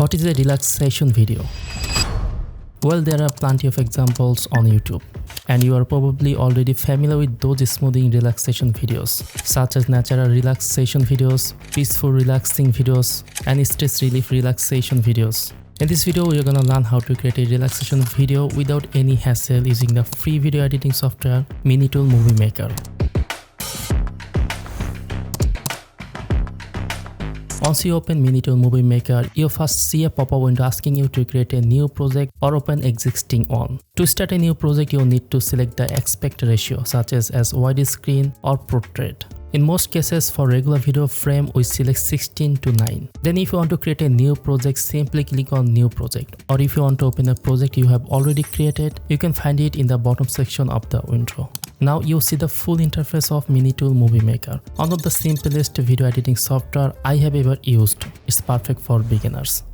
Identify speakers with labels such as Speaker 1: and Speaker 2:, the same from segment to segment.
Speaker 1: What is a relaxation video? Well, there are plenty of examples on YouTube, and you are probably already familiar with those smoothing relaxation videos, such as natural relaxation videos, peaceful relaxing videos, and stress relief relaxation videos. In this video, we are gonna learn how to create a relaxation video without any hassle using the free video editing software MiniTool MovieMaker. Once you open MiniTool MovieMaker, you first see a pop-up window asking you to create a new project or open existing one. To start a new project, you need to select the aspect ratio such as widescreen or portrait. In most cases, for regular video frame, we select 16:9. Then if you want to create a new project, simply click on New Project. Or if you want to open a project you have already created, you can find it in the bottom section of the window. Now you see the full interface of MiniTool MovieMaker, one of the simplest video editing software I have ever used. It's perfect for beginners.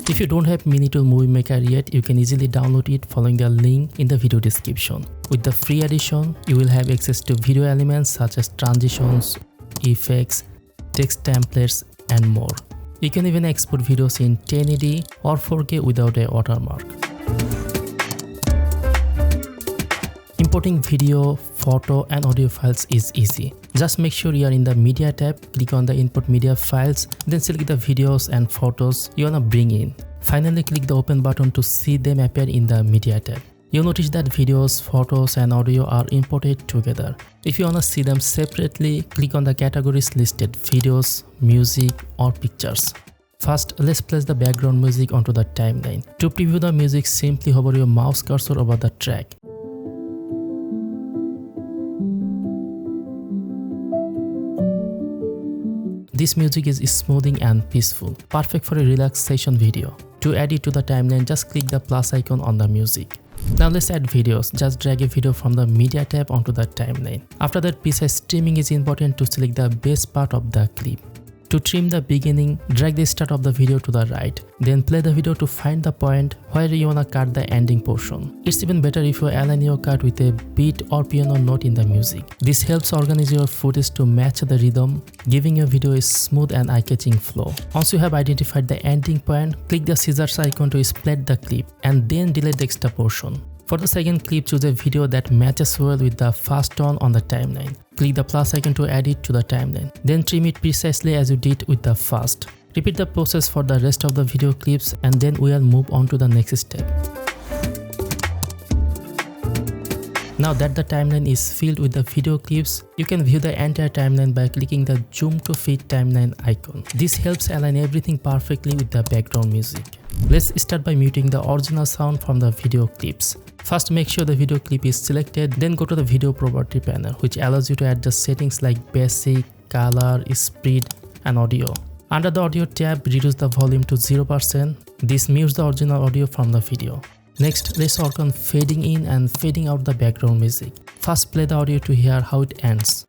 Speaker 1: If you don't have MiniTool MovieMaker yet, you can easily download it following the link in the video description. With the free edition, you will have access to video elements such as transitions, effects, text templates, and more. You can even export videos in 1080 or 4K without a watermark. Importing video, photo, and audio files is easy. Just make sure you are in the Media tab, click on the Import Media Files, then select the videos and photos you wanna bring in. Finally, click the Open button to see them appear in the Media tab. You'll notice that videos, photos, and audio are imported together. If you wanna see them separately, click on the categories listed: videos, music, or pictures. First, let's place the background music onto the timeline. To preview the music, simply hover your mouse cursor over the track. This music is smoothing and peaceful, perfect for a relaxation video. To add it to the timeline, just click the plus icon on the music. Now let's add videos. Just drag a video from the Media tab onto the timeline. After that, precise trimming is important to select the best part of the clip. To trim the beginning, drag the start of the video to the right. Then play the video to find the point where you wanna cut the ending portion. It's even better if you align your cut with a beat or piano note in the music. This helps organize your footage to match the rhythm, giving your video a smooth and eye-catching flow. Once you have identified the ending point, click the scissors icon to split the clip and then delete the extra portion. For the second clip, choose a video that matches well with the first one on the timeline. Click the plus icon to add it to the timeline. Then trim it precisely as you did with the first. Repeat the process for the rest of the video clips and then we'll move on to the next step. Now that the timeline is filled with the video clips, you can view the entire timeline by clicking the Zoom to Fit timeline icon. This helps align everything perfectly with the background music. Let's start by muting the original sound from the video clips. First, make sure the video clip is selected, then go to the video property panel, which allows you to adjust settings like basic, color, speed, and audio. Under the audio tab, reduce the volume to 0%. This mutes the original audio from the video. Next, let's work on fading in and fading out the background music. First, play the audio to hear how it ends.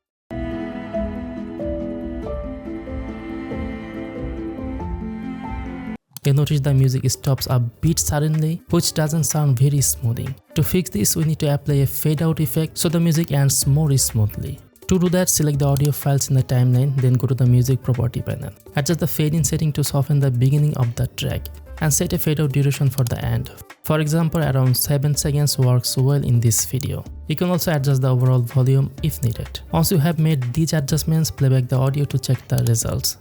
Speaker 1: You notice the music stops a bit suddenly, which doesn't sound very smoothing. To fix this, we need to apply a fade out effect so the music ends more smoothly. To do that, select the audio files in the timeline, then go to the music property panel. Adjust the fade in setting to soften the beginning of the track and set a fade out duration for the end. For example, around 7 seconds works well in this video. You can also adjust the overall volume if needed. Once you have made these adjustments, play back the audio to check the results.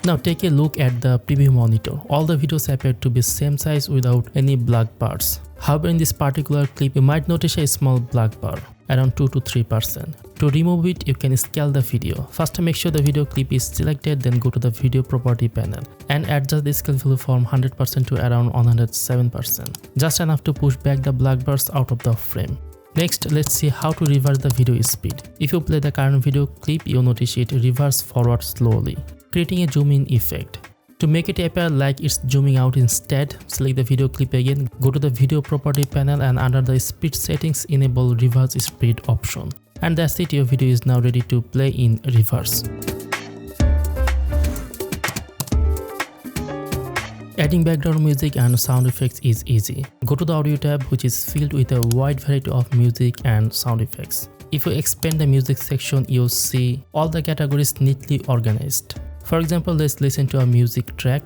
Speaker 1: Now take a look at the preview monitor. All the videos appear to be same size without any black bars. However, in this particular clip, you might notice a small black bar, around 2 to 3%. To remove it, you can scale the video. First, make sure the video clip is selected, then go to the video property panel and adjust the scale value from 100% to around 107%. Just enough to push back the black bars out of the frame. Next, let's see how to reverse the video speed. If you play the current video clip, you'll notice it reverse forward slowly, creating a zoom in effect. To make it appear like it's zooming out instead, select the video clip again, go to the video property panel and under the speed settings enable reverse speed option. And that's it, your video is now ready to play in reverse. Adding background music and sound effects is easy. Go to the audio tab, which is filled with a wide variety of music and sound effects. If you expand the music section, you'll see all the categories neatly organized. For example, let's listen to a music track.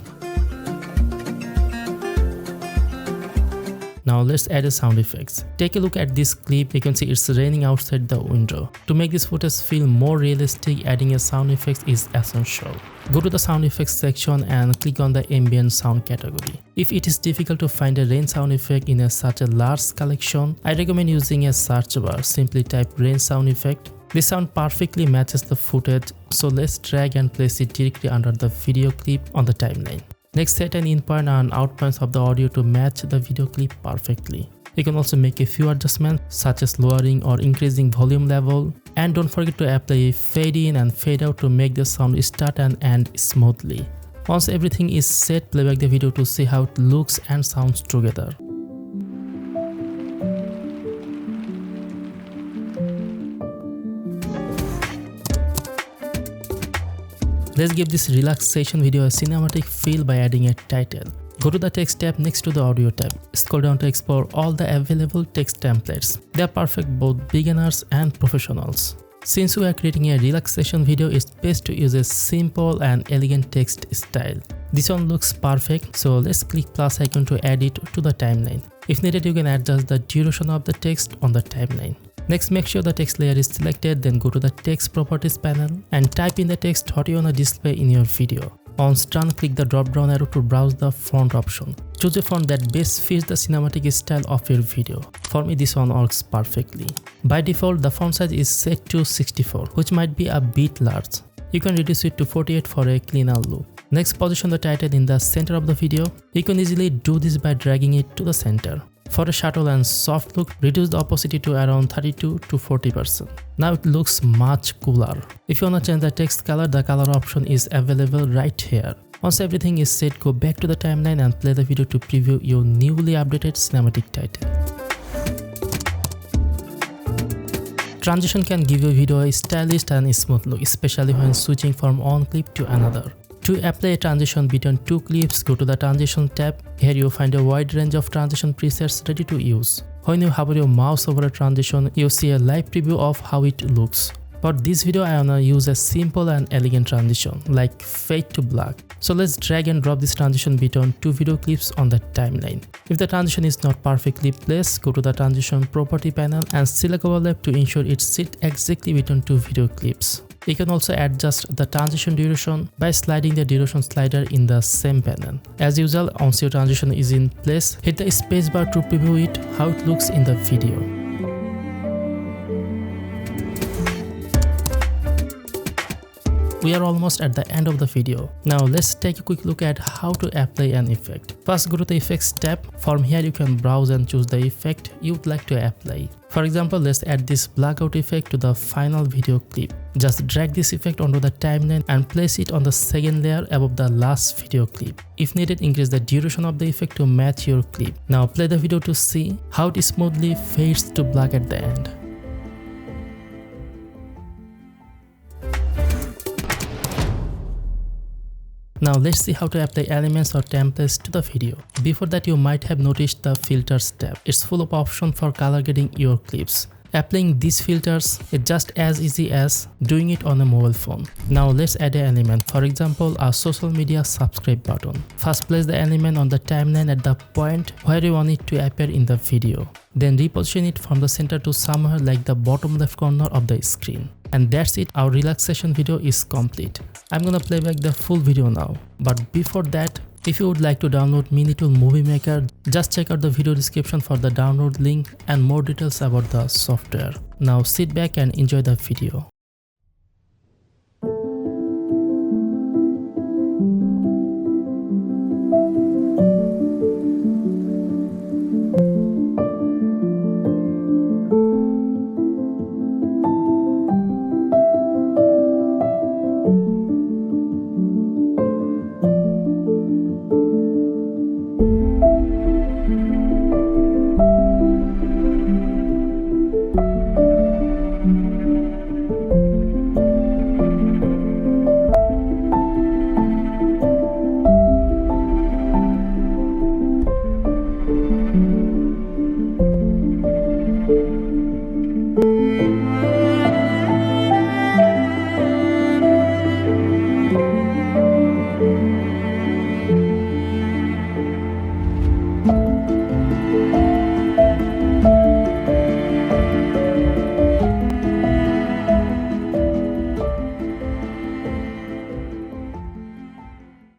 Speaker 1: Now let's add a sound effects. Take a look at this clip. You can see it's raining outside the window. To make this footage feel more realistic, adding a sound effects is essential. Go to the sound effects section and click on the ambient sound category. If it is difficult to find a rain sound effect in such a large collection, I recommend using a search bar. Simply type rain sound effect. This sound perfectly matches the footage, so let's drag and place it directly under the video clip on the timeline. Next, set an in point and out points of the audio to match the video clip perfectly. You can also make a few adjustments such as lowering or increasing volume level. And don't forget to apply a fade in and fade out to make the sound start and end smoothly. Once everything is set, playback the video to see how it looks and sounds together. Let's give this relaxation video a cinematic feel by adding a title. Go to the text tab next to the audio tab. Scroll down to explore all the available text templates. They are perfect both beginners and professionals. Since we are creating a relaxation video, it's best to use a simple and elegant text style. This one looks perfect, so let's click plus icon to add it to the timeline. If needed, you can adjust the duration of the text on the timeline. Next, make sure the text layer is selected, then go to the text properties panel and type in the text what you want to display in your video. Once done, click the drop down arrow to browse the font option. Choose a font that best fits the cinematic style of your video. For me, this one works perfectly. By default, the font size is set to 64, which might be a bit large. You can reduce it to 48 for a cleaner look. Next, position the title in the center of the video. You can easily do this by dragging it to the center. For a subtle and soft look, reduce the opacity to around 32 to 40%. Now it looks much cooler. If you want to change the text color, the color option is available right here. Once everything is set, go back to the timeline and play the video to preview your newly updated cinematic title. Transition can give your video a stylish and smooth look, especially when switching from one clip to another. To apply a transition between two clips, go to the Transition tab. Here you find a wide range of transition presets ready to use. When you hover your mouse over a transition, you see a live preview of how it looks. For this video, I wanna use a simple and elegant transition, like fade to black. So let's drag and drop this transition between two video clips on the timeline. If the transition is not perfectly placed, go to the Transition property panel and select overlap to ensure it sits exactly between two video clips. You can also adjust the transition duration by sliding the duration slider in the same panel. As usual, once your transition is in place, hit the spacebar to preview it how it looks in the video. We are almost at the end of the video. Now let's take a quick look at how to apply an effect. First, go to the Effects tab. From here you can browse and choose the effect you would like to apply. For example, let's add this blackout effect to the final video clip. Just drag this effect onto the timeline and place it on the second layer above the last video clip. If needed, increase the duration of the effect to match your clip. Now play the video to see how it smoothly fades to black at the end. Now let's see how to apply elements or templates to the video. Before that, you might have noticed the Filters tab. It's full of options for color grading your clips. Applying these filters is just as easy as doing it on a mobile phone. Now let's add an element, for example a social media subscribe button. First, place the element on the timeline at the point where you want it to appear in the video. Then reposition it from the center to somewhere like the bottom left corner of the screen. And that's it, our relaxation video is complete. I'm gonna play back the full video now. But before that, if you would like to download MiniTool MovieMaker, just check out the video description for the download link and more details about the software. Now sit back and enjoy the video.